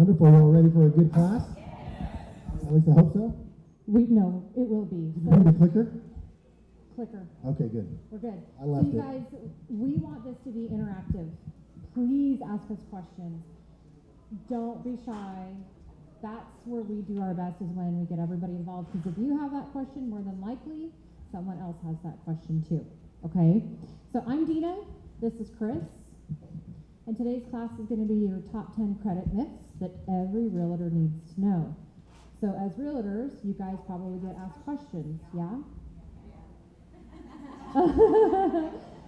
Wonderful. Y'all ready for a good class? At least I hope so. No, it will be. You need a clicker? Clicker. Okay, good. We're good. I left so you it. guys, we want this to be interactive. Please ask us questions. Don't be shy. That's where we do our best, is when we get everybody involved. Because if you have that question, more than likely, someone else has that question too. Okay? So I'm Dina. This is Chris. And today's class is going to be your top 10 credit myths that every realtor needs to know. So as realtors, you guys probably get asked questions, yeah?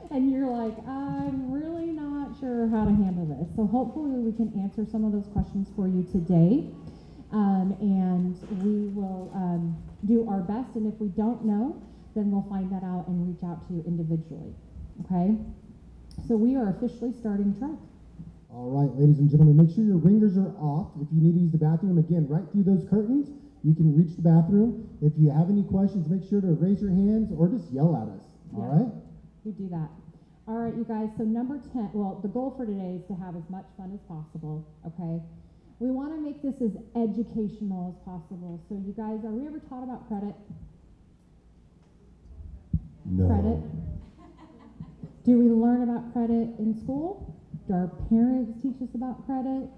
And you're like, I'm really not sure how to handle this. So hopefully we can answer some of those questions for you today. And we will do our best. And if we don't know, then we'll find that out and reach out to you individually. Okay? So we are officially starting track. All right, ladies and gentlemen, make sure your ringers are off. If you need to use the bathroom, again, right through those curtains, you can reach the bathroom. If you have any questions, make sure to raise your hands or just yell at us. All right? We do that. All right, you guys, so number 10, well, the goal for today is to have as much fun as possible, okay? We want to make this as educational as possible. So you guys, are we ever taught about credit? No. Credit? Do we learn about credit in school? Do our parents teach us about credit?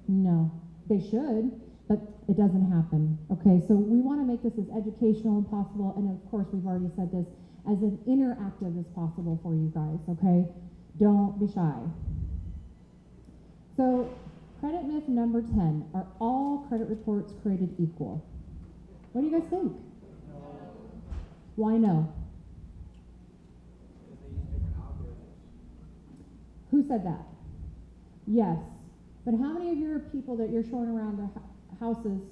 No. They should, but it doesn't happen. Okay, so we want to make this as educational as possible, and of course, we've already said this, as an interactive as possible for you guys, okay? Don't be shy. So, credit myth number 10, are all credit reports created equal? What do you guys think? No. Why no? Because they use different algorithms. Who said that? Yes. But how many of your people that you're showing around their houses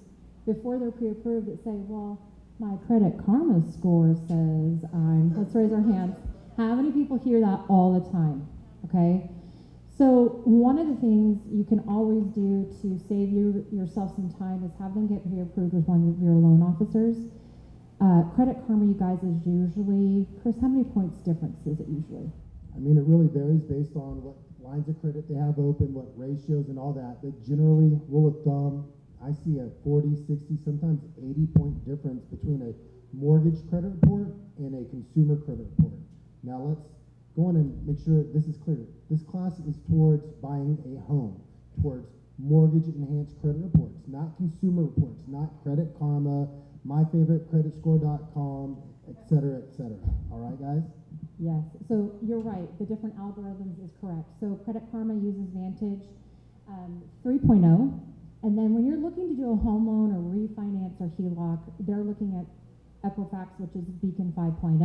before they're pre-approved that say, well, my Credit Karma score says let's raise our hands. How many people hear that all the time? Okay? So one of the things you can always do to save yourself some time is have them get pre-approved with one of your loan officers. Credit Karma, you guys, is usually, Chris, how many points difference is it usually? I mean, it really varies based on what lines of credit they have open, what ratios and all that. But generally, rule of thumb, I see a 40, 60, sometimes 80-point difference between a mortgage credit report and a consumer credit report. Now let's go on and make sure this is clear. This class is towards buying a home, towards mortgage-enhanced credit reports, not consumer reports, not Credit Karma, myfavoritecreditscore.com, et cetera, et cetera. All right, guys? Yes, so you're right. The different algorithms is correct. So Credit Karma uses Vantage 3.0. And then when you're looking to do a home loan or refinance or HELOC, they're looking at Equifax, which is Beacon 5.0.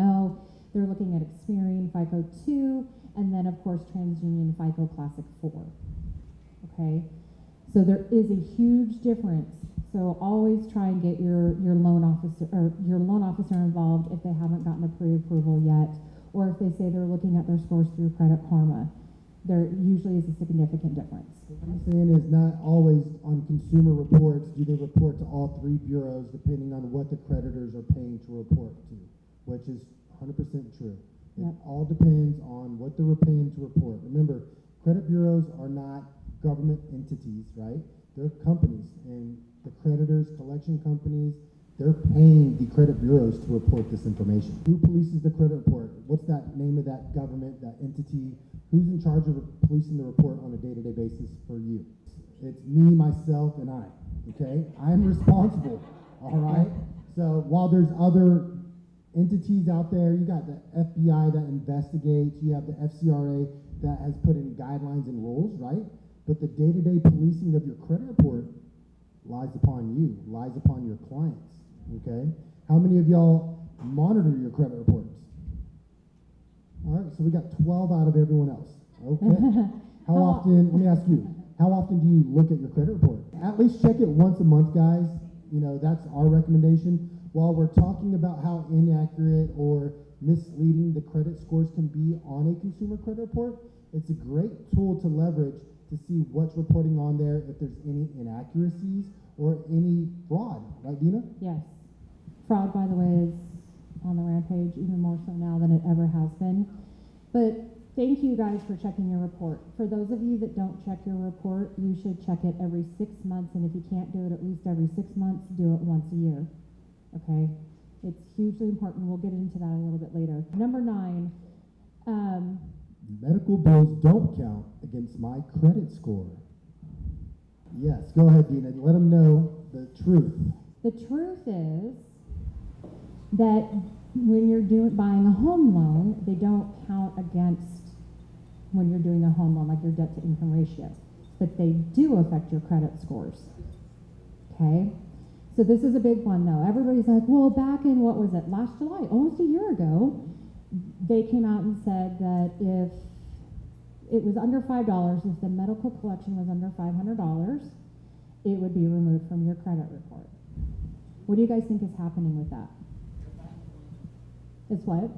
They're looking at Experian FICO 2, and then of course TransUnion FICO Classic 4. Okay, so there is a huge difference. So always try and get your loan officer involved if they haven't gotten a pre-approval yet, or if they say they're looking at their scores through Credit Karma. There usually is a significant difference. What I'm saying is not always on consumer reports do they report to all three bureaus depending on what the creditors are paying to report to, which is 100% true. It Yep. all depends on what they're paying to report. Remember, credit bureaus are not government entities, right? They're companies, and the creditors, collection companies, they're paying the credit bureaus to report this information. Who polices the credit report? What's that name of that government, that entity? Who's in charge of policing the report on a day-to-day basis for you? It's me, myself, and I, okay? I'm responsible, all right? So while there's other entities out there, you got the FBI that investigates, you have the FCRA that has put in guidelines and rules, right? But the day-to-day policing of your credit report lies upon you, lies upon your clients, okay? How many of y'all monitor your credit reports? All right, so we got 12 out of everyone else. Okay. How often, let me ask you, how often do you look at your credit report? At least check it once a month, guys. You know, that's our recommendation. While we're talking about how inaccurate or misleading the credit scores can be on a consumer credit report, it's a great tool to leverage to see what's reporting on there, if there's any inaccuracies or any fraud. Right, Dina? Yes. Fraud, by the way, is on the rampage even more so now than it ever has been. But thank you guys for checking your report. For those of you that don't check your report, you should check it every 6 months, and if you can't do it at least every 6 months, do it once a year, okay? It's hugely important. We'll get into that a little bit later. Number 9, Medical bills don't count against my credit score. Yes, go ahead, Dina. Let them know the truth. the truth is that when you're buying a home loan, they don't count against when you're doing a home loan, like your debt to income ratio, but they do affect your credit scores, okay? So this is a big one though. Everybody's like, well, back in, what was it, last July, almost a year ago, they came out and said that if it was under $5, if the medical collection was under $500, it would be removed from your credit report. What do you guys think is happening with that? It's what?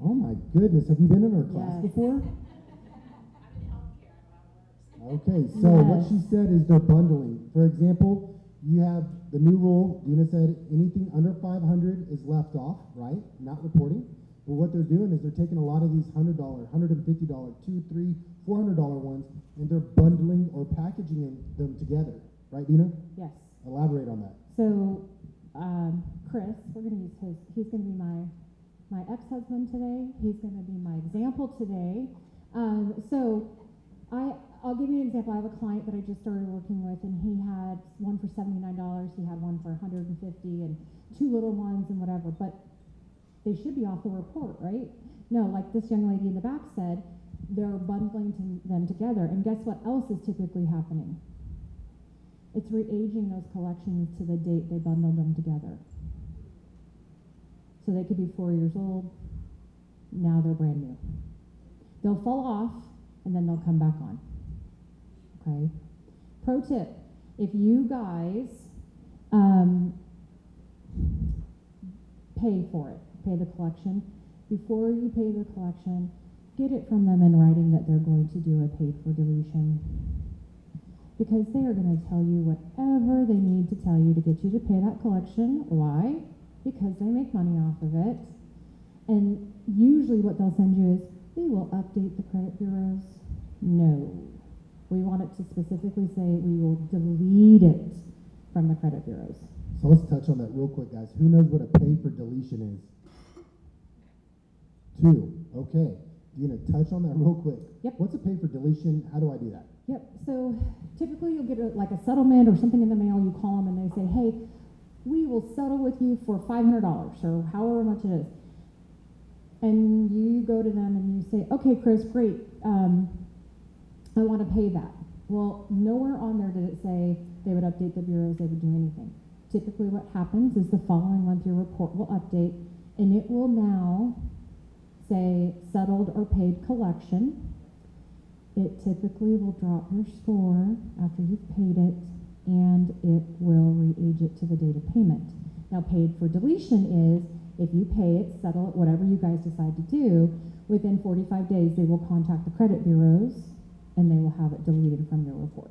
Oh my goodness, have you been in our class Yes. before? Okay, so what Yes. she said is they're bundling. For example, you have the new rule, Dina said anything under 500 is left off, right? Not reporting. But what they're doing is they're taking a lot of these $100, $150, $200, $300, $400 ones, and they're bundling or packaging them together. Right, Dina? Yes. Elaborate on that. So, Chris, we're going to use he's going to be my ex-husband today. He's going to be my example today. I'll give you an example. I have a client that I just started working with, and he had one for $79. He had one for $150, and 2 little ones and whatever. But they should be off the report, right? No, like this young lady in the back said, they're bundling them together. And guess what else is typically happening? It's re-aging those collections to the date they bundled them together. So they could be 4 years old, now they're brand new. They'll fall off, and then they'll come back on. Okay? Pro tip, if you guys pay for it, pay the collection, before you pay the collection, get it from them in writing that they're going to do a paid for deletion. Because they are going to tell you whatever they need to tell you to get you to pay that collection. Why? Because they make money off of it. And usually what they'll send you is, we will update the credit bureaus. No. We want it to specifically say we will delete it from the credit bureaus. So let's touch on that real quick, guys. Who knows what a pay for deletion is? 2. Okay. Dina, touch on that real quick. Yep. What's a pay for deletion? How do I do that? Yep, so typically you'll get like a settlement or something in the mail, you call them and they say, hey, we will settle with you for $500 or however much it is. And you go to them and you say, okay, Chris, great, I want to pay that. Well, nowhere on there did it say they would update the bureaus, they would do anything. Typically what happens is the following month your report will update and it will now say settled or paid collection. It typically will drop your score after you've paid it, and it will re-age it to the date of payment. Now, paid for deletion is if you pay it, settle it, whatever you guys decide to do, within 45 days they will contact the credit bureaus and they will have it deleted from your report.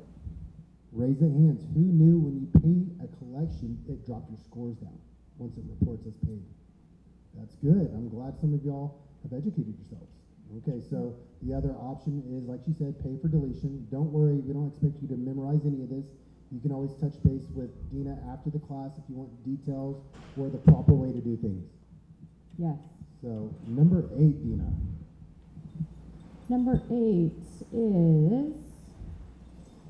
Raise the hands. Who knew when you pay a collection, it dropped your scores down once it reports as paid? That's good. I'm glad some of y'all have educated yourselves. Okay, so the other option is, like she said, pay for deletion. Don't worry, we don't expect you to memorize any of this. You can always touch base with Dina after the class if you want details or the proper way to do things. Yes. So, number 8, Dina. Number 8 is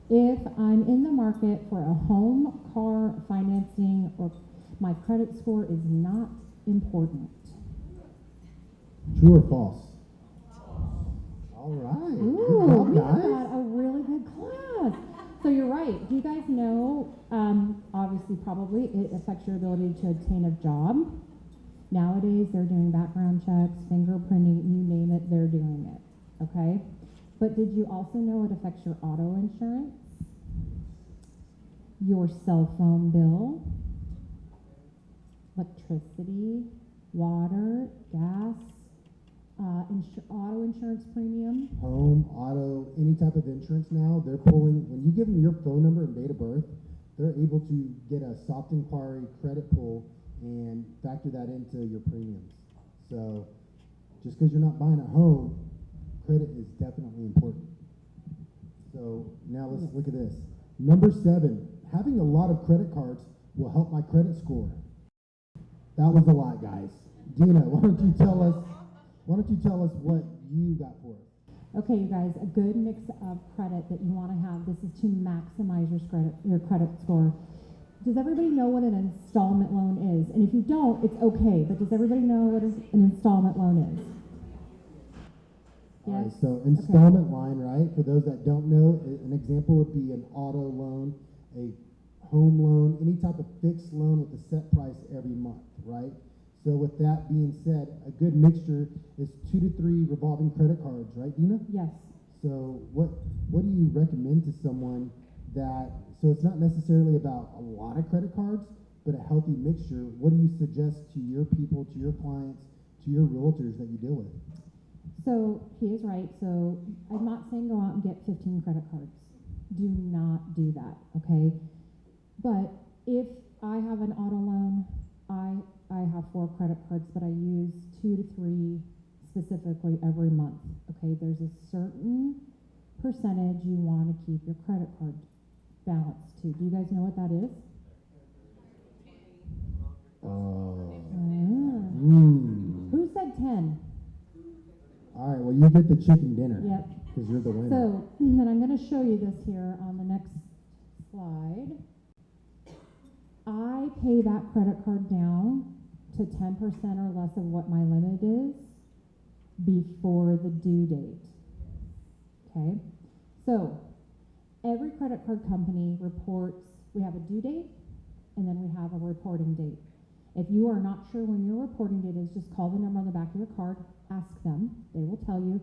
if I'm in the market for a home, car, financing, or my credit score is not important. True or false? All right. Ooh, Good job, we guys. got a really good class. So you're right. Do you guys know, obviously probably it affects your ability to obtain a job. Nowadays they're doing background checks, fingerprinting, you name it, they're doing it, okay? But did you also know it affects your auto insurance, your cell phone bill, electricity, water, gas, auto insurance premium? Home, auto, any type of insurance now, they're pulling, when you give them your phone number and date of birth, they're able to get a soft inquiry credit pull and factor that into your premiums. So just because you're not buying a home, credit is definitely important. So now let's look at this. Number 7, having a lot of credit cards will help my credit score. That was a lot, guys. Dina, why don't you tell us what you got for us? Okay, you guys, a good mix of credit that you want to have. This is to maximize your credit score. Does everybody know what an installment loan is? And if you don't, it's okay, but does everybody know what an installment loan is? All right, Yes? so installment line, right? For those that don't know, an example would be an auto loan, a home loan, any type of fixed loan with a set price every month, right? So with that being said, a good mixture is 2 to 3 revolving credit cards, right, Dina? Yes. So what do you recommend to someone that, so it's not necessarily about a lot of credit cards, but a healthy mixture? What do you suggest to your people, to your clients, to your realtors that you deal with? So he is right. So I'm not saying go out and get 15 credit cards. Do not do that, okay? But if I have an auto loan, I have 4 credit cards, but I use 2 to 3 specifically every month, okay? There's a certain percentage you want to keep your credit card balance to. Do you guys know what that is? Who said 10? All right, well, you get the chicken dinner. Yep. Because you're the winner. So then I'm going to show you this here on the next slide. I pay that credit card down to 10% or less of what my limit is before the due date. Okay? So every credit card company reports, we have a due date and then we have a reporting date. If you are not sure when your reporting date is, just call the number on the back of your card, ask them, they will tell you.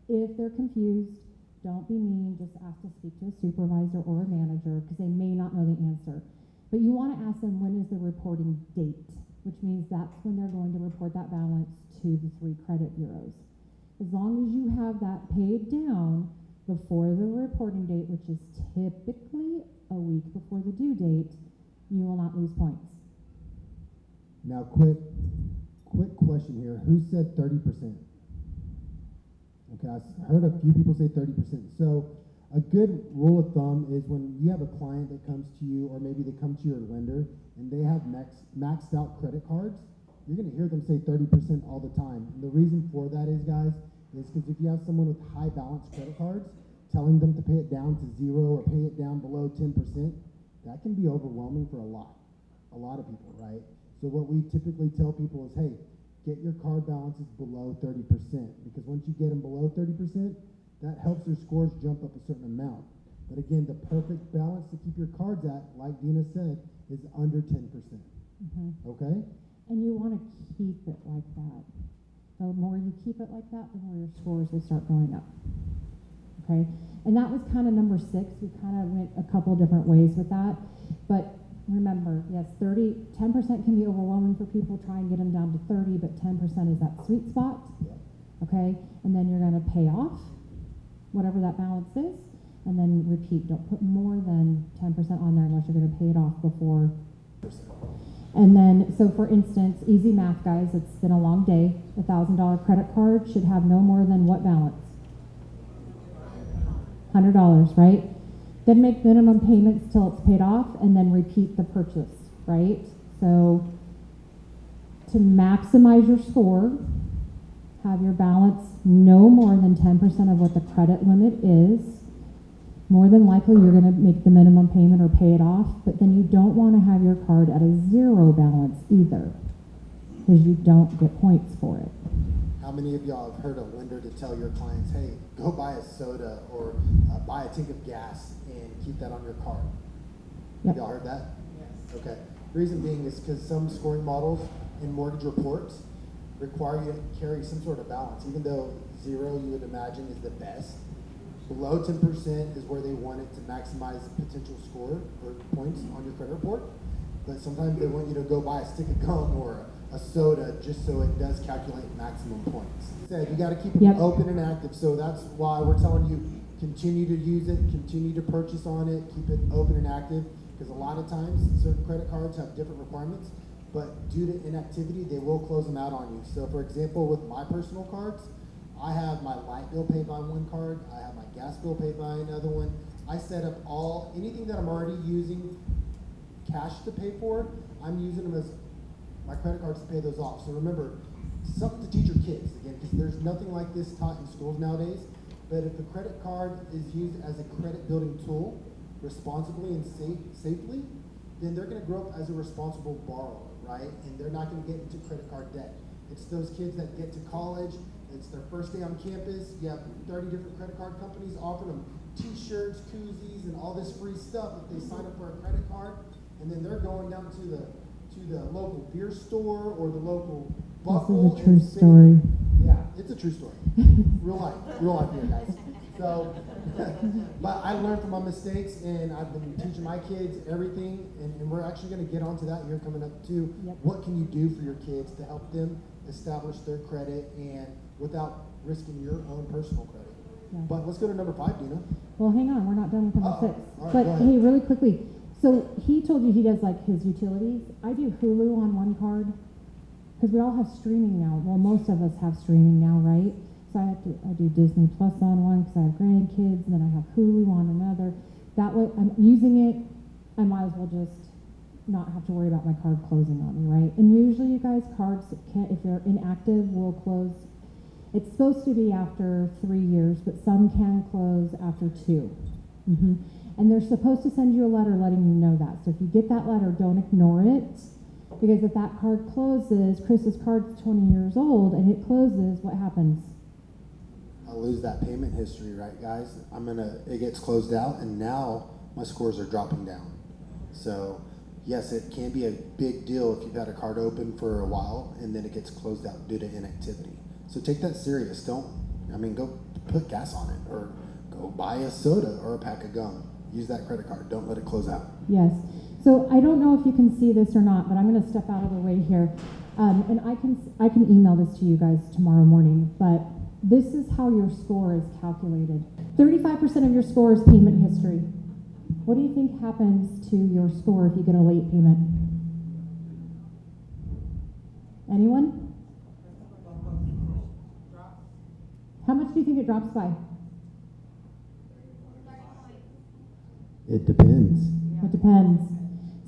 If they're confused, don't be mean, just ask to speak to a supervisor or a manager because they may not know the answer. But you want to ask them when is the reporting date, which means that's when they're going to report that balance to the 3 credit bureaus. As long as you have that paid down before the reporting date, which is typically a week before the due date, you will not lose points. Now, quick question here. Who said 30%? Okay, I've heard a few people say 30%. So a good rule of thumb is when you have a client that comes to you, or maybe they come to your lender, and they have maxed out credit cards, you're going to hear them say 30% all the time. And the reason for that is, guys, is because if you have someone with high balance credit cards, telling them to pay it down to 0 or pay it down below 10%, that can be overwhelming for a lot of people, right? So what we typically tell people is, hey, get your card balances below 30%, because once you get them below 30%, that helps your scores jump up a certain amount. But again, the perfect balance to keep your cards at, like Dina said, is under 10%. Okay? And you want to keep it like that. The more you keep it like that, the more your scores will start going up. Okay? And that was kind of number 6. We kind of went a couple different ways with that. But remember, yes, 10% can be overwhelming for people. Try and get them down to 30, but 10% is that sweet spot. Okay? And then you're going to pay off whatever that balance is, and then repeat. Don't put more than 10% on there unless you're going to pay it off before. And then, so for instance, easy math, guys, it's been a long day. A $1,000 credit card should have no more than what balance? $100, right? Then make minimum payments till it's paid off, and then repeat the purchase, right? So to maximize your score, have your balance no more than 10% of what the credit limit is. More than likely, you're going to make the minimum payment or pay it off, but then you don't want to have your card at a 0 balance either, because you don't get points for it. How many of y'all have heard a lender to tell your clients, hey, go buy a soda or buy a tank of gas and keep that on your card? Yep. Y'all heard that? Yes. Okay. Reason being is because some scoring models in mortgage reports require you to carry some sort of balance, even though 0 you would imagine is the best. Below 10% is where they want it to maximize potential score or points on your credit report. But sometimes they want you to go buy a stick of gum or a soda just so it does calculate maximum points. Said you got to keep it open and active, so that's why we're telling you continue to use it, continue to purchase on it, keep it open and active, because a lot of times certain credit cards have different requirements. but due to inactivity, they will close them out on you. So for example, with my personal cards, I have my light bill paid by one card, I have my gas bill paid by another one. I set up anything that I'm already using cash to pay for, I'm using them as my credit cards to pay those off. So remember, something to teach your kids, again, because there's nothing like this taught in schools nowadays. But if the credit card is used as a credit building tool responsibly and safely, then they're going to grow up as a responsible borrower, right? And they're not going to get into credit card debt. It's those kids that get to college, it's their first day on campus, you have 30 different credit card companies offering them t-shirts, koozies, and all this free stuff if they sign up for a credit card, and then they're going down to the local beer store or the local Buckle. This is a true story. Yeah, it's a true story. Real life here, guys. So, but I learned from my mistakes, and I've been teaching my kids everything, and we're actually going to get onto that here coming up too. Yep. What can you do for your kids to help them establish their credit and without risking your own personal credit? Yeah. But let's go to number 5, Dina. Well, hang on, we're not done with number 6. All right, But go ahead. hey, really quickly, so he told you he does like his utilities. I do Hulu on one card because we all have streaming now. Well, most of us have streaming now, right? So I do Disney Plus on one because I have grandkids, and then I have Hulu on another. That way, I'm using it. I might as well just not have to worry about my card closing on me, right? And usually, you guys, cards can't, if they're inactive, will close. It's supposed to be after 3 years, but some can close after 2. And they're supposed to send you a letter letting you know that. So if you get that letter, don't ignore it. Because if that card closes, Chris's card's 20 years old, and it closes, what happens? I'll lose that payment history, right, guys? It gets closed out, and now my scores are dropping down. So, yes, it can be a big deal if you've had a card open for a while, and then it gets closed out due to inactivity. So take that serious. Go put gas on it, or go buy a soda or a pack of gum. Use that credit card. Don't let it close out. Yes. So I don't know if you can see this or not, but I'm going to step out of the way here. And I can email this to you guys tomorrow morning, but this is how your score is calculated. 35% of your score is payment history. What do you think happens to your score if you get a late payment? Anyone? How much do you think it drops by? It depends. It depends.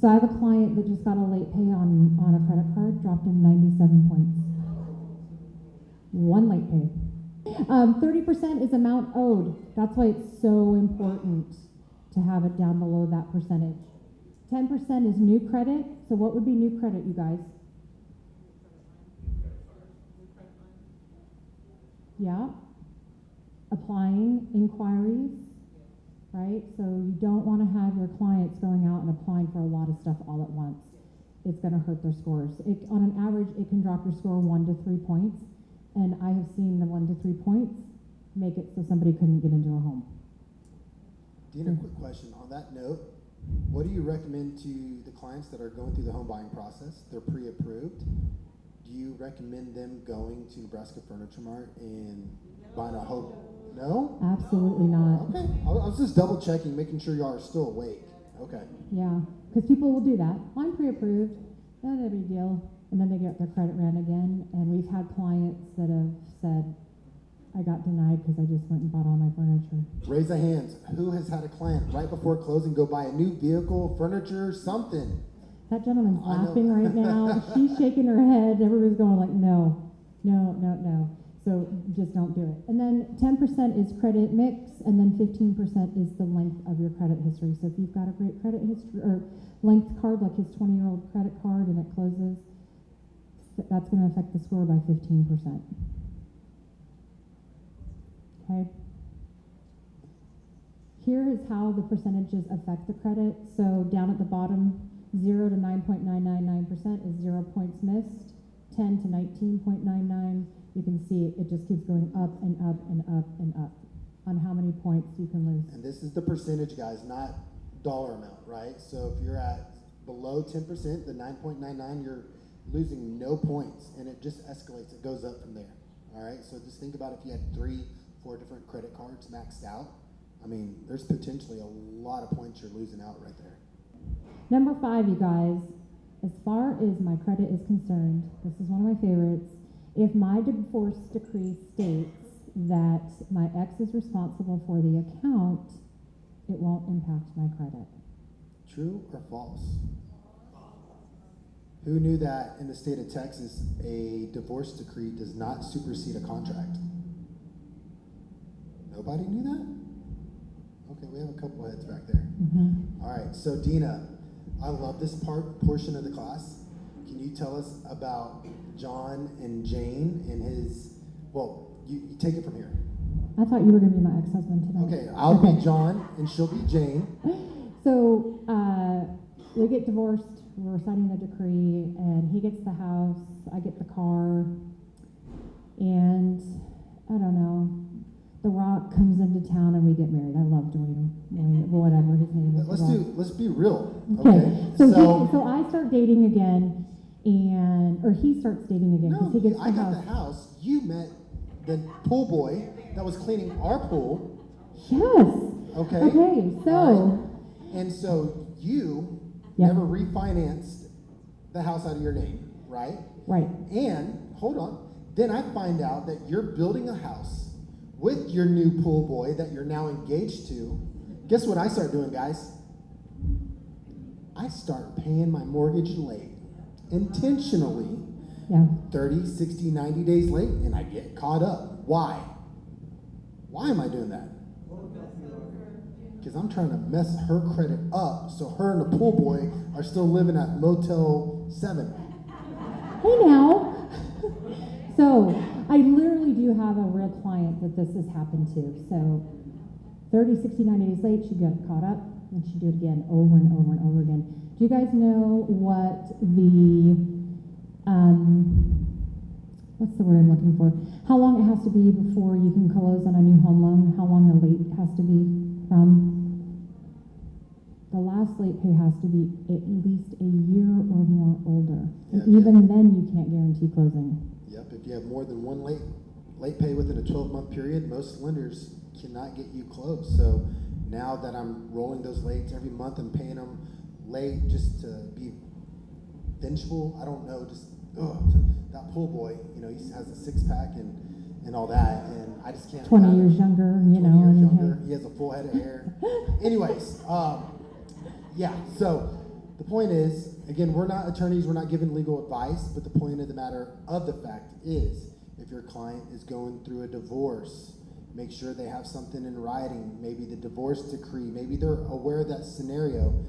So I have a client that just got a late pay on a credit card, dropped him 97 points. One late pay. 30% is amount owed. That's why it's so important to have it down below that percentage. 10% is new credit. So what would be new credit, you guys? Yeah. Applying inquiries. Right? So you don't want to have your clients going out and applying for a lot of stuff all at once. It's going to hurt their scores. On an average, it can drop your score 1 to 3 points. And I have seen the 1 to 3 points make it so somebody couldn't get into a home. Dina, quick question. On that note, what do you recommend to the clients that are going through the home buying process? They're pre-approved. Do you recommend them going to Nebraska Furniture Mart and buying a home? No? Absolutely not. Okay. I was just double checking, making sure y'all are still awake. Okay. Yeah, because people will do that. I'm pre-approved. Not a big deal. And then they get their credit ran again. And we've had clients that have said, I got denied because I just went and bought all my furniture. Raise the hands. Who has had a client right before closing go buy a new vehicle, furniture, something? That gentleman's I know. laughing right now. She's shaking her head. Everybody's going like, no. So just don't do it. And then 10% is credit mix, and then 15% is the length of your credit history. So if you've got a great credit history or length card, like his 20-year-old credit card, and it closes, that's going to affect the score by 15%. Okay. Here is how the percentages affect the credit. So down at the bottom, 0 to 9.999% is 0 points missed. 10 to 19.99. You can see it just keeps going up and up and up and up on how many points you can lose. And this is the percentage, guys, not dollar amount, right? So if you're at below 10%, the 9.99, you're losing no points, and it just escalates. It goes up from there, all right? So just think about if you had 3, 4 different credit cards maxed out. I mean, there's potentially a lot of points you're losing out right there. Number 5, you guys, as far as my credit is concerned, this is one of my favorites. If my divorce decree states that my ex is responsible for the account, it won't impact my credit. True or false? Who knew that in the state of Texas, a divorce decree does not supersede a contract? Nobody knew that? Okay, we have a couple heads back there. All right, so Dina, I love this portion of the class. Can you tell us about John and Jane and his, well, you take it from here. I thought you were going to be my ex-husband tonight. Okay, I'll be John and she'll be Jane. So we get divorced, we're signing the decree, and he gets the house, I get the car, and I don't know, The Rock comes into town and we get married. I love Dwayne, whatever his name is. Let's be real. Okay. So I start dating again, or he starts dating again because No, he gets I the got house. the house. You met the pool boy that was cleaning our pool. Yes. Okay. Okay. So. All right. And so you Yep. never refinanced the house out of your name, right? Right. And hold on. Then I find out that you're building a house with your new pool boy that you're now engaged to. Guess what I start doing, guys? I start paying my mortgage late, intentionally, Yeah. 30, 60, 90 days late, and I get caught up. Why? Why am I doing that? Because I'm trying to mess her credit up so her and the pool boy are still living at Motel 7. Hey now. So I literally do have a real client that this has happened to. So 30, 60, 90 days late, she got caught up, and she'd do it again over and over and over again. Do you guys know what the, what's the word I'm looking for? How long it has to be before you can close on a new home loan? How long the late has to be from? The last late pay has to be at least a year or more older. And Yeah, even then, you can't guarantee closing. Yep, if you have more than one late pay within a 12-month period, most lenders cannot get you close. So now that I'm rolling those lates every month and paying them late just to be vengeful, I don't know, just that pool boy, he has a six-pack and all that, and I just can't. 20 years younger, 20 years and younger. He has a full head of hair. Anyways, yeah, so the point is, again, we're not attorneys, we're not giving legal advice, but the point of the matter of the fact is, if your client is going through a divorce, make sure they have something in writing, maybe the divorce decree, maybe they're aware of that scenario.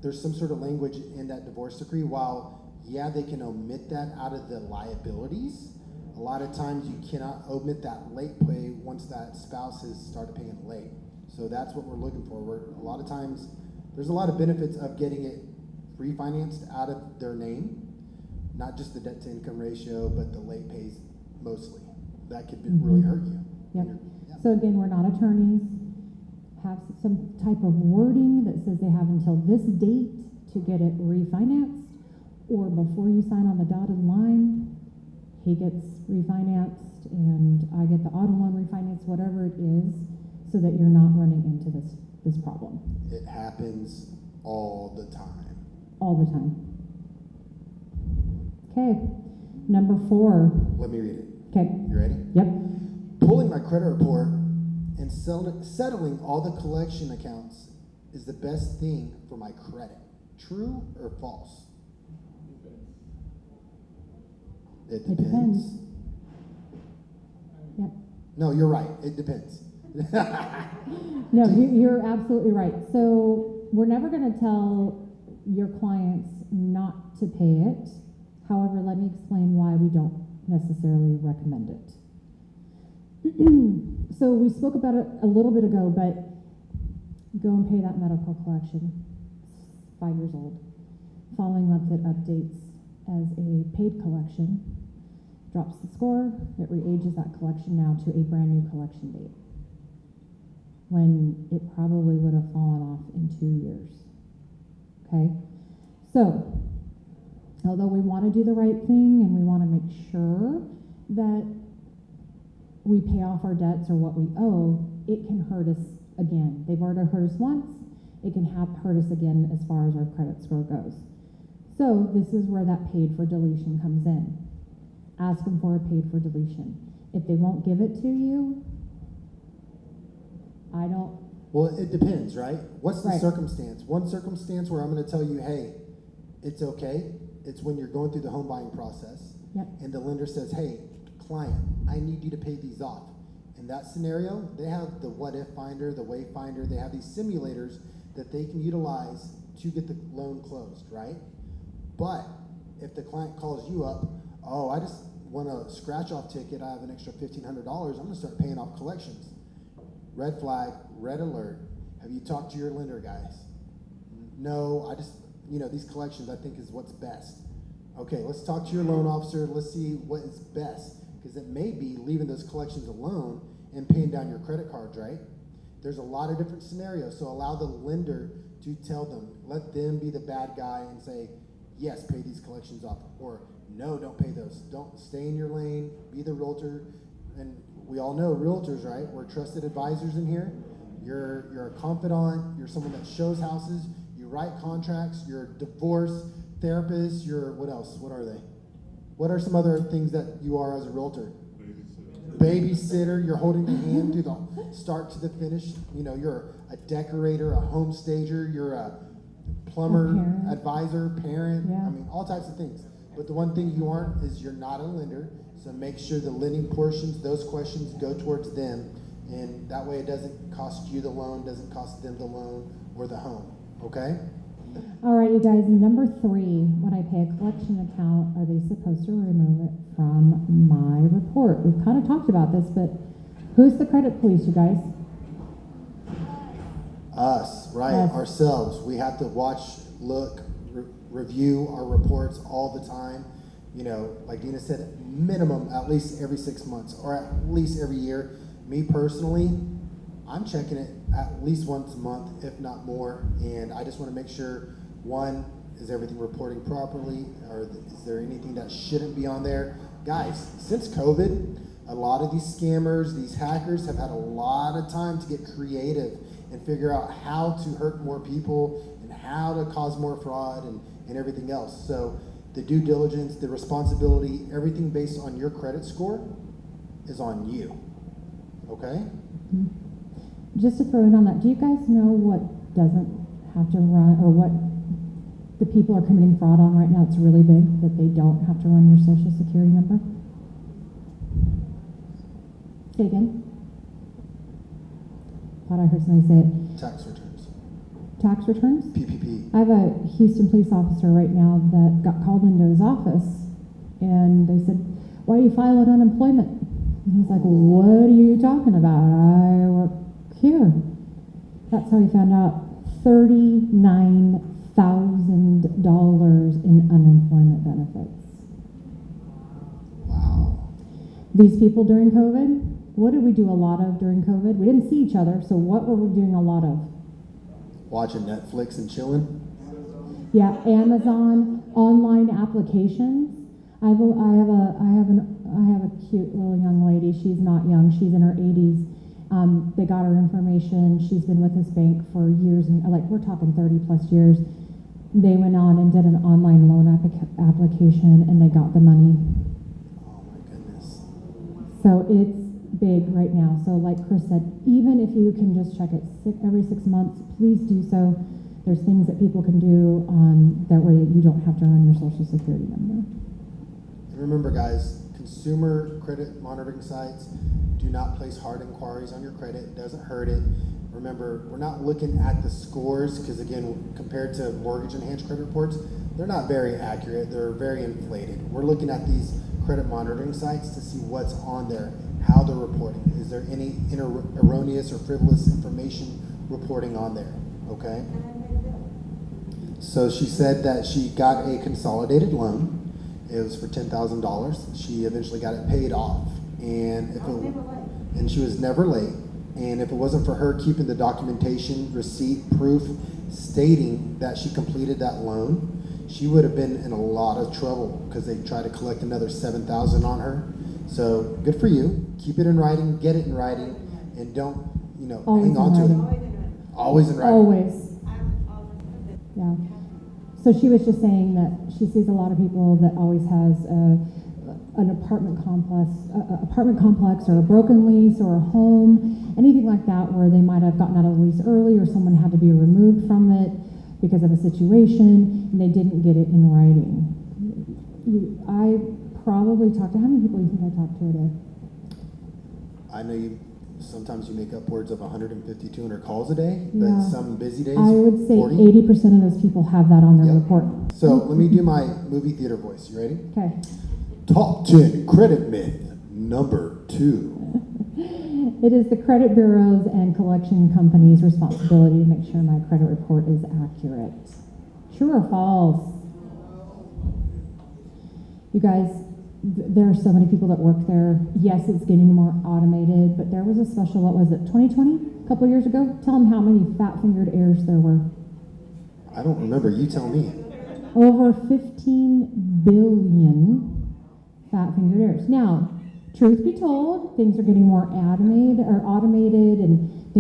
There's some sort of language in that divorce decree. While, yeah, they can omit that out of the liabilities, a lot of times you cannot omit that late pay once that spouse has started paying late. So that's what we're looking for. A lot of times, there's a lot of benefits of getting it refinanced out of their name, not just the debt to income ratio, but the late pays mostly. That could really hurt you. Yep. Yeah. So again, we're not attorneys. Have some type of wording that says they have until this date to get it refinanced, or before you sign on the dotted line, he gets refinanced and I get the auto loan refinance, whatever it is, so that you're not running into this problem It happens all the time. all the time. Okay, number 4. Let me read it. Okay, You ready? yep. Pulling my credit report and settling all the collection accounts is the best thing for my credit. True or false? It It depends. Yep. No, you're right. It depends. No, you're absolutely right. So we're never going to tell your clients not to pay it. However, let me explain why we don't necessarily recommend it. So we spoke about it a little bit ago, but go and pay that medical collection. It's 5 years old. Following month, it updates as a paid collection, drops the score, it re-ages that collection now to a brand new collection date, when it probably would have fallen off in 2 years. Okay? So, although we want to do the right thing and we want to make sure that we pay off our debts or what we owe, it can hurt us again. They've already hurt us once, it can hurt us again as far as our credit score goes. So this is where that paid for deletion comes in. Ask them for a paid for deletion. If they won't give it to you, I don't, Well, it depends, right? What's the Right. circumstance? One circumstance where I'm going to tell you, hey, it's okay. It's when you're going through the home buying process, Yep. and the lender says, hey, client, I need you to pay these off. In that scenario, they have the what if finder, the wayfinder, they have these simulators that they can utilize to get the loan closed, right? But if the client calls you up, oh, I just want a scratch off ticket, I have an extra $1,500, I'm going to start paying off collections. Red flag, red alert. Have you talked to your lender, guys? No, I just, these collections I think is what's best. Okay, let's talk to your loan officer. Let's see what is best. Because it may be leaving those collections alone and paying down your credit cards, right? There's a lot of different scenarios. So allow the lender to tell them, let them be the bad guy and say, yes, pay these collections off. Or no, don't pay those. Don't stay in your lane, be the realtor. And we all know realtors, right? We're trusted advisors in here. You're a confidant. You're someone that shows houses. You write contracts. You're a divorce therapist. You're, what else? What are they? What are some other things that you are as a realtor? Babysitter. You're holding the hand through the start to the finish. You're a decorator, a home stager. You're a plumber, parent. advisor, parent. Yeah. I mean, all types of things. But the one thing you aren't is you're not a lender. So make sure the lending portions, those questions go towards them. And that way it doesn't cost you the loan, doesn't cost them the loan or the home. Okay? all right, you guys, number 3, when I pay a collection account, are they supposed to remove it from my report? We've kind of talked about this, but who's the credit police, you guys? Us, right? Us. Ourselves. We have to watch, look, review our reports all the time. Like Dina said, minimum at least every 6 months or at least every year. Me personally, I'm checking it at least once a month, if not more. And I just want to make sure, one, is everything reporting properly? Or is there anything that shouldn't be on there? Guys, since COVID, a lot of these scammers, these hackers have had a lot of time to get creative and figure out how to hurt more people and how to cause more fraud and everything else. So the due diligence, the responsibility, everything based on your credit score is on you. Okay? Just to throw in on that, do you guys know what doesn't have to run, or what the people are committing fraud on right now? It's really big that they don't have to run your social security number. Say again. Thought I heard somebody say it. Tax returns. Tax returns? PPP. I have a Houston police officer right now that got called into his office, and they said, "Why are you filing unemployment?" And he's like, "What are you talking about? I work here." That's how he found out $39,000 in unemployment benefits. Wow. These people during COVID, what did we do a lot of during COVID? We didn't see each other, so what were we doing a lot of? Watching Netflix and chilling. Yeah, Amazon online applications. I have a cute little young lady. She's not young. She's in her 80s. They got her information. She's been with this bank for years, and we're talking 30 plus years. They went on and did an online loan application, and they got the money. Oh my goodness. So it's big right now. So like Chris said, even if you can just check it every 6 months, please do so. There's things that people can do that way you don't have to run your social security number. And remember, guys, consumer credit monitoring sites do not place hard inquiries on your credit. It doesn't hurt it. Remember, we're not looking at the scores because, again, compared to mortgage enhanced credit reports, they're not very accurate. They're very inflated. We're looking at these credit monitoring sites to see what's on there, how they're reporting. Is there any erroneous or frivolous information reporting on there? Okay? So she said that she got a consolidated loan. It was for $10,000. She eventually got it paid off. And she was never late. And if it wasn't for her keeping the documentation, receipt, proof, stating that she completed that loan, she would have been in a lot of trouble because they tried to collect another $7,000 on her. So good for you. Keep it in writing, get it in writing, and don't, Always hang on in to writing. it. Always in writing. Always. Yeah. So she was just saying that she sees a lot of people that always has an apartment complex or a broken lease or a home, anything like that where they might have gotten out of the lease early or someone had to be removed from it because of a situation and they didn't get it in writing. I probably talked to, how many people do you think I talked to a day? I know sometimes you make upwards of 150, 200 calls a day, but Yeah. some busy days, I would say 40. 80% of those people have that on their Yep. report. So let me do my movie theater voice. You ready? Okay. Top 10 credit myth number 2. It is the credit bureaus and collection companies' responsibility to make sure my credit report is accurate. True or false? You guys, there are so many people that work there. Yes, it's getting more automated, but there was a special, what was it, 2020? A couple years ago? Tell them how many fat-fingered errors there were. I don't remember. You tell me. Over 15 billion fat-fingered errors. Now, truth be told, things are getting more automated and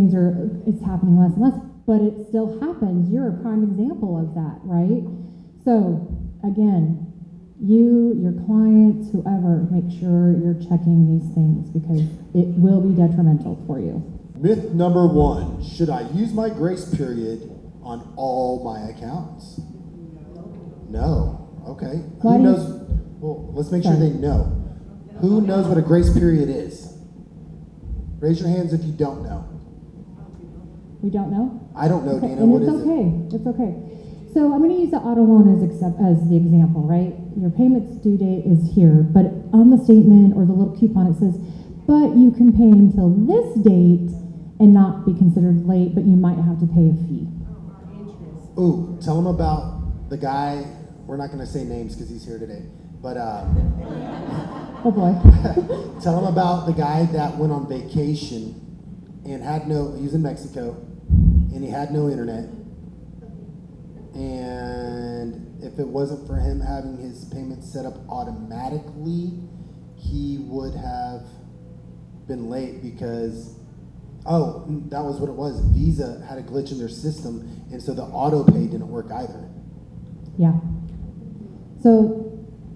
it's happening less and less, but it still happens. You're a prime example of that, right? So, again, you, your clients, whoever, make sure you're checking these things because it will be detrimental for you. Myth number 1. Should I use my grace period on all my accounts? No. Okay. Why Who do you- knows? Well, let's make sure Sorry. they know. Who knows what a grace period is? Raise your hands if you don't know. We don't know? I don't know, Okay, Dana. and What it's is okay. It's okay. So I'm going to use the auto loan as the example, right? Your payment's due date is here, but on the statement or the little coupon it says, but you can pay until this date and not be considered late, but you might have to pay a fee. it? Ooh, tell them about the guy. We're not going to say names because he's here today. But Oh boy. tell them about the guy that went on vacation and he was in Mexico and he had no internet. And if it wasn't for him having his payments set up automatically, he would have been late because, that was what it was. Visa had a glitch in their system, and so the auto pay didn't work either. Yeah. So,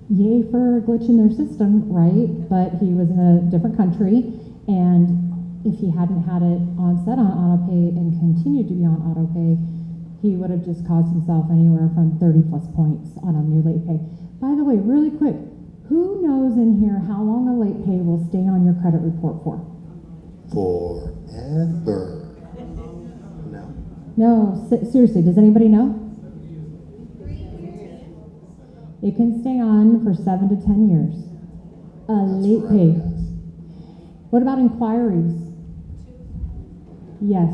yay for a glitch in their system, right? But he was in a different country, and if he hadn't had it set on auto pay and continued to be on auto pay, he would have just caused himself anywhere from 30 plus points on a new late pay. By the way, really quick, who knows in here how long a late pay will stay on your credit report for? Forever. No? No, seriously, does anybody know? It can stay on for 7 to 10 years. A That's late forever, pay. guys. What about inquiries? Yes.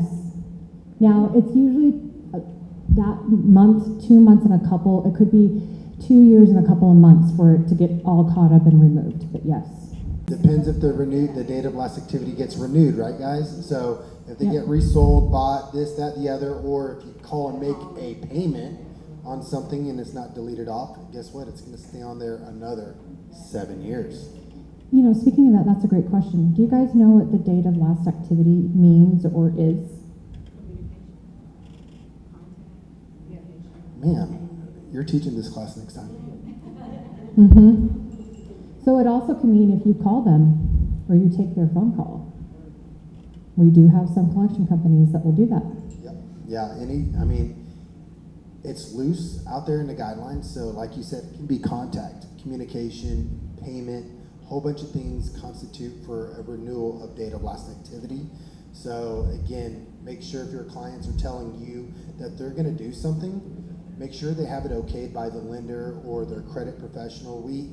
Now, it's usually that month, 2 months and a couple. It could be 2 years and a couple of months for it to get all caught up and removed, but yes. Depends if the date of last activity gets renewed, right, guys? So if they Yep. get resold, bought, this, that, the other, or if you call and make a payment on something and it's not deleted off, guess what? It's going to stay on there another 7 years. You know, speaking of that, that's a great question. Do you guys know what the date of last activity means or is? Man, you're teaching this class next time. Mm-hmm. So it also can mean if you call them or you take their phone call. We do have some collection companies that will do that. Yep. Yeah, it's loose out there in the guidelines. So like you said, it can be contact, communication, payment, whole bunch of things constitute for a renewal of date of last activity. So again, make sure if your clients are telling you that they're going to do something, make sure they have it okayed by the lender or their credit professional. We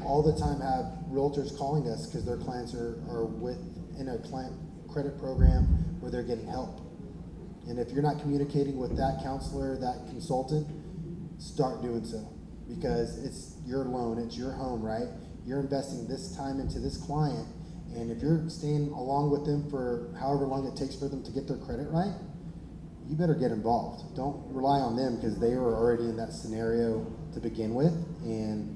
all the time have realtors calling us because their clients are in a client credit program where they're getting help. And if you're not communicating with that counselor, that consultant, start doing so because it's your loan, it's your home, right? You're investing this time into this client, and if you're staying along with them for however long it takes for them to get their credit right, you better get involved. Don't rely on them because they were already in that scenario to begin with, and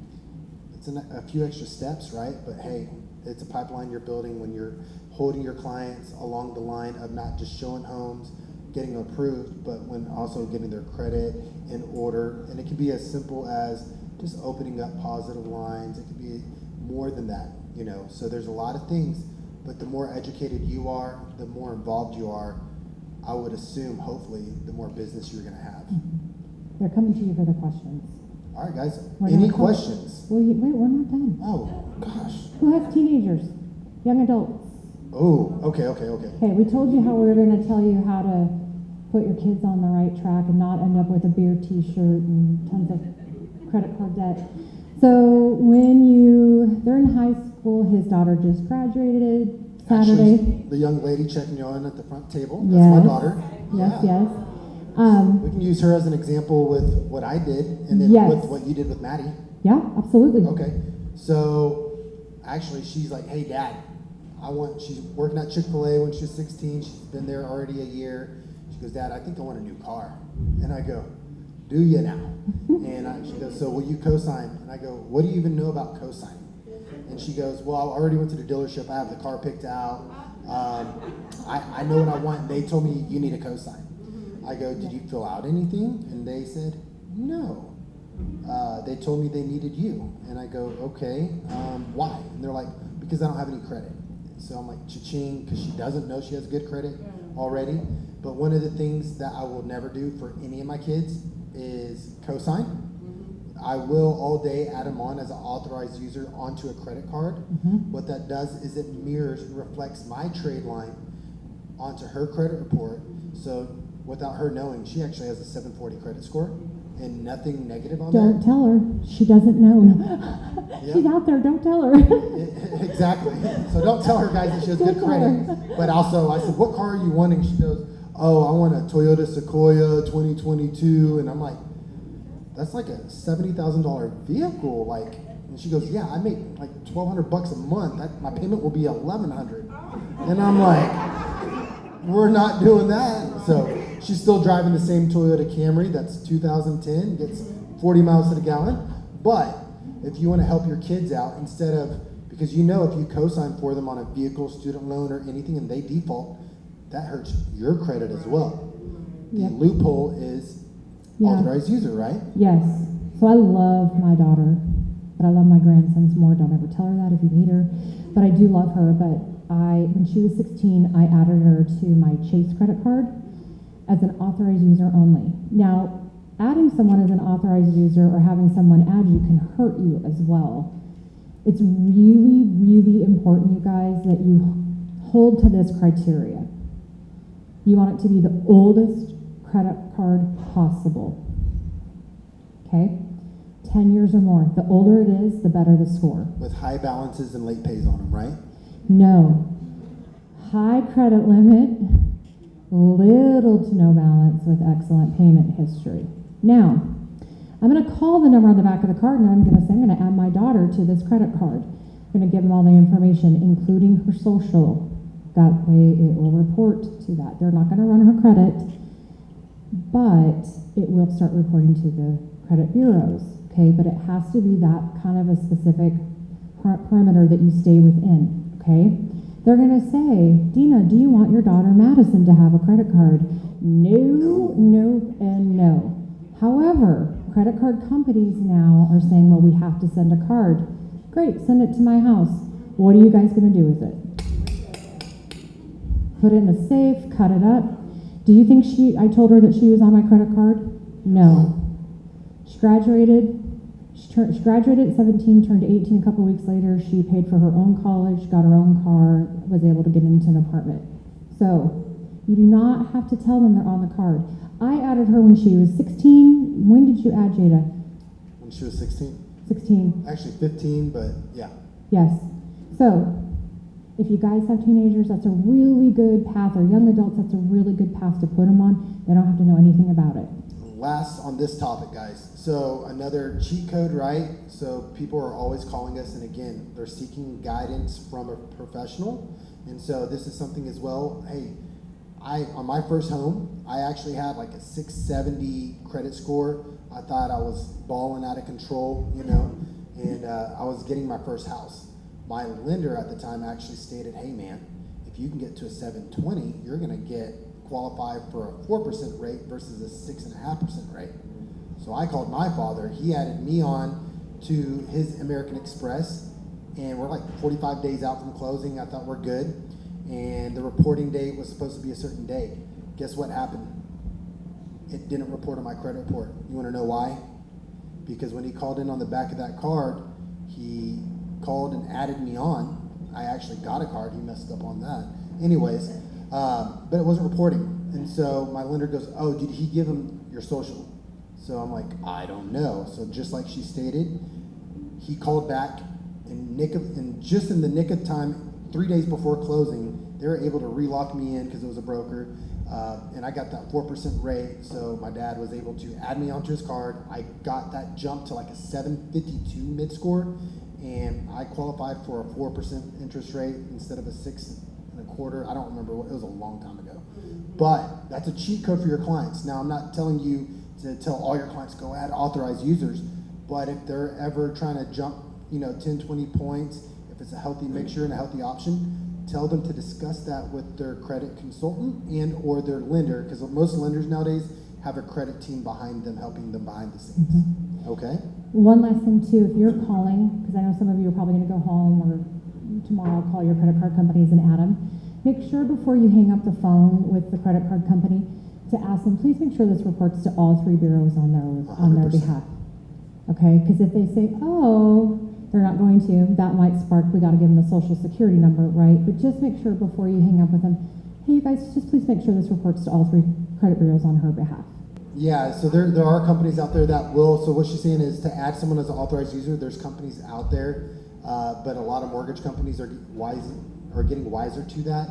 it's a few extra steps, right? But hey, it's a pipeline you're building when you're holding your clients along the line of not just showing homes, getting approved, but when also getting their credit in order, and it can be as simple as just opening up positive lines. It could be more than that, you know. So there's a lot of things, but the more educated you are, the more involved you are, I would assume, hopefully, the more business you're going to have. They're coming to you for the questions. All right, guys. We're Any not done. questions? Wait, we're not done. Oh, gosh. Who has teenagers? Young adults? Oh, okay. Okay, we told you how we were gonna tell you how to put your kids on the right track and not end up with a beer t-shirt and tons of credit card debt. So they're in high school, his daughter just graduated Saturday. Actually, the young lady checking you in at the front table, that's my Yes. daughter. Yes, Yeah. yes. We can use her as an example with what I did and then Yes. with what you did with Maddie. Yeah, absolutely. Okay. So actually she's like, hey Dad, she's working at Chick-fil-A when she was 16. She's been there already a year. She goes, Dad, I think I want a new car. And I go, do you now? And she goes, so will you co-sign? And I go, what do you even know about co-signing? And she goes, well, I already went to the dealership. I have the car picked out. I know what I want. They told me you need a co-sign. I go, did you fill out anything? And they said, no. They told me they needed you. And I go, okay, why? And they're like, because I don't have any credit. So I'm like, cha-ching, because she doesn't know she has good credit already. But one of the things that I will never do for any of my kids is co-sign. I will all day add them on as an authorized user onto a credit card. What that does is it mirrors and reflects my trade line onto her credit report. So without her knowing, she actually has a 740 credit score and nothing negative on Don't there. tell her. She doesn't know. She's Yeah. out there. Don't tell her. Exactly. So don't tell her, guys, that she has Don't good tell credit. her. But also, I said, what car are you wanting? She goes, oh, I want a Toyota Sequoia 2022. And I'm like, that's like a $70,000 vehicle. Like, and she goes, yeah, I make like $1,200 a month. My payment will be $1,100. And I'm like, we're not doing that. So she's still driving the same Toyota Camry. That's 2010, gets 40 miles to the gallon. But if you want to help your kids out, instead of, because you know if you co-sign for them on a vehicle, student loan, or anything, and they default, that hurts your credit as well. Yep. The loophole is Yeah. authorized user, right? Yes. So I love my daughter, but I love my grandsons more. Don't ever tell her that if you meet her. But I do love her. But when she was 16, I added her to my Chase credit card as an authorized user only. Now, adding someone as an authorized user or having someone add you can hurt you as well. It's really, really important, you guys, that you hold to this criteria. You want it to be the oldest credit card possible. Okay? 10 years or more. The older it is, the better the score. With high balances and late pays on them, right? No. High credit limit, little to no balance with excellent payment history. Now, I'm going to call the number on the back of the card and I'm going to say, I'm going to add my daughter to this credit card. I'm going to give them all the information, including her social. That way it will report to that. They're not going to run her credit, but it will start reporting to the credit bureaus. Okay, but it has to be that kind of a specific perimeter that you stay within. Okay, they're going to say, Dina, do you want your daughter Madison to have a credit card? No, no, and no. However, credit card companies now are saying, well, we have to send a card. Great, send it to my house. What are you guys going to do with it? Put it in a safe, cut it up. Do you think I told her that she was on my credit card? No. She graduated. She graduated at 17, turned 18 a couple weeks later. She paid for her own college, got her own car, was able to get into an apartment. So you do not have to tell them they're on the card. I added her when she was 16. When did you add Jada? When she was 16. 16. Actually 15, but yeah. Yes. So if you guys have teenagers, that's a really good path, or young adults, that's a really good path to put them on. They don't have to know anything about it. Last on this topic, guys. So another cheat code, right? So people are always calling us, and again, they're seeking guidance from a professional. And so this is something as well. Hey, on my first home, I actually had like a 670 credit score. I thought I was balling out of control, you know, and I was getting my first house. My lender at the time actually stated, hey man, if you can get to a 720, you're gonna qualify for a 4% rate versus a 6.5% rate. So I called my father. He added me on to his American Express, and we're like 45 days out from closing. I thought we're good, and the reporting date was supposed to be a certain date. Guess what happened? It didn't report on my credit report. You want to know why? Because when he called in on the back of that card, he called and added me on. I actually got a card. He messed up on that. Anyways, but it wasn't reporting. And so my lender goes, oh, did he give him your social? So I'm like, I don't know. So just like she stated, he called back and just in the nick of time, 3 days before closing, they were able to relock me in because it was a broker. And I got that 4% rate, so my dad was able to add me onto his card. I got that jump to like a 752 mid score, and I qualified for a 4% interest rate instead of a 6.25. I don't remember what, it was a long time ago. But that's a cheat code for your clients. Now, I'm not telling you to tell all your clients go add authorized users, but if they're ever trying to jump, 10, 20 points, if it's a healthy mixture and a healthy option, tell them to discuss that with their credit consultant and or their lender, because most lenders nowadays have a credit team behind them, helping them behind the scenes. Okay? One last thing too, if you're calling, because I know some of you are probably gonna go home or tomorrow call your credit card companies and add them, make sure before you hang up the phone with the credit card company to ask them, please make sure this reports to all three bureaus on their 100%. behalf. Okay, because if they say, oh, they're not going to, that might spark, we gotta give them the social security number, right? But just make sure before you hang up with them, hey, you guys, just please make sure this reports to all three credit bureaus on her behalf. Yeah, so there are companies out there that will. So what she's saying is to add someone as an authorized user, there's companies out there, but a lot of mortgage companies are getting wiser to that.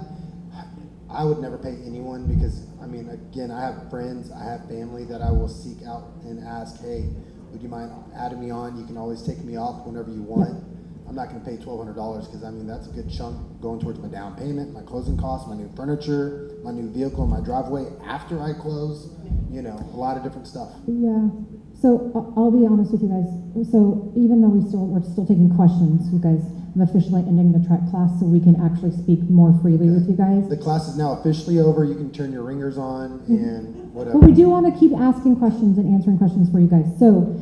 I would never pay anyone because, again, I have friends, I have family that I will seek out and ask, hey, would you mind adding me on? You can always take me off whenever you want. Yeah. I'm not going to pay $1,200 because that's a good chunk going towards my down payment, my closing costs, my new furniture, my new vehicle in my driveway after I close. A lot of different stuff. Yeah. So I'll be honest with you guys. So even though we're still taking questions, you guys, I'm officially ending the track class so we can actually speak more freely with you guys. The class is now officially over. You can turn your ringers on and whatever. But we do want to keep asking questions and answering questions for you guys. So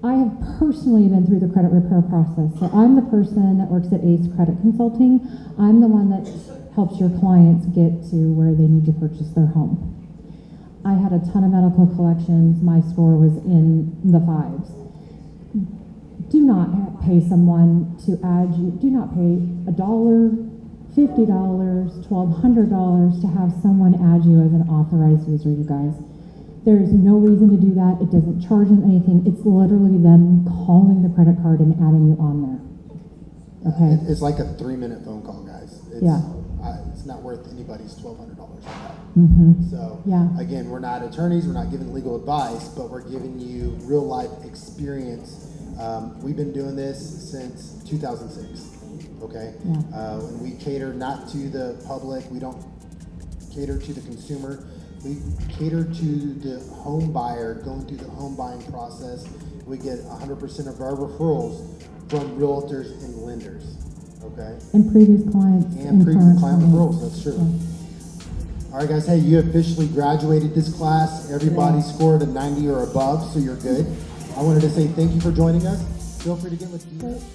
I have personally been through the credit repair process. So I'm the person that works at Ace Credit Consulting. I'm the one that helps your clients get to where they need to purchase their home. I had a ton of medical collections. My score was in the 5s. Do not pay someone to add you. Do not pay $1, $50, $1,200 to have someone add you as an authorized user, you guys. There's no reason to do that. It doesn't charge them anything. It's literally them calling the credit card and adding you on there. Okay? It's like a 3-minute phone call, guys. It's not worth anybody's $1,200 for that. Mm-hmm. So, Yeah. again, we're not attorneys. We're not giving legal advice, but we're giving you real life experience. We've been doing this since 2006. Okay? Yeah. And we cater not to the public. We don't cater to the consumer. We cater to the home buyer going through the home buying process. We get 100% of our referrals from realtors and lenders. Okay? And previous clients. And previous current client clients. referrals, that's true. Yeah. All right, guys, hey, you officially graduated this class. Everybody scored a 90 or above, so you're good. I wanted to say thank you for joining us. Feel free to get with Dina. So,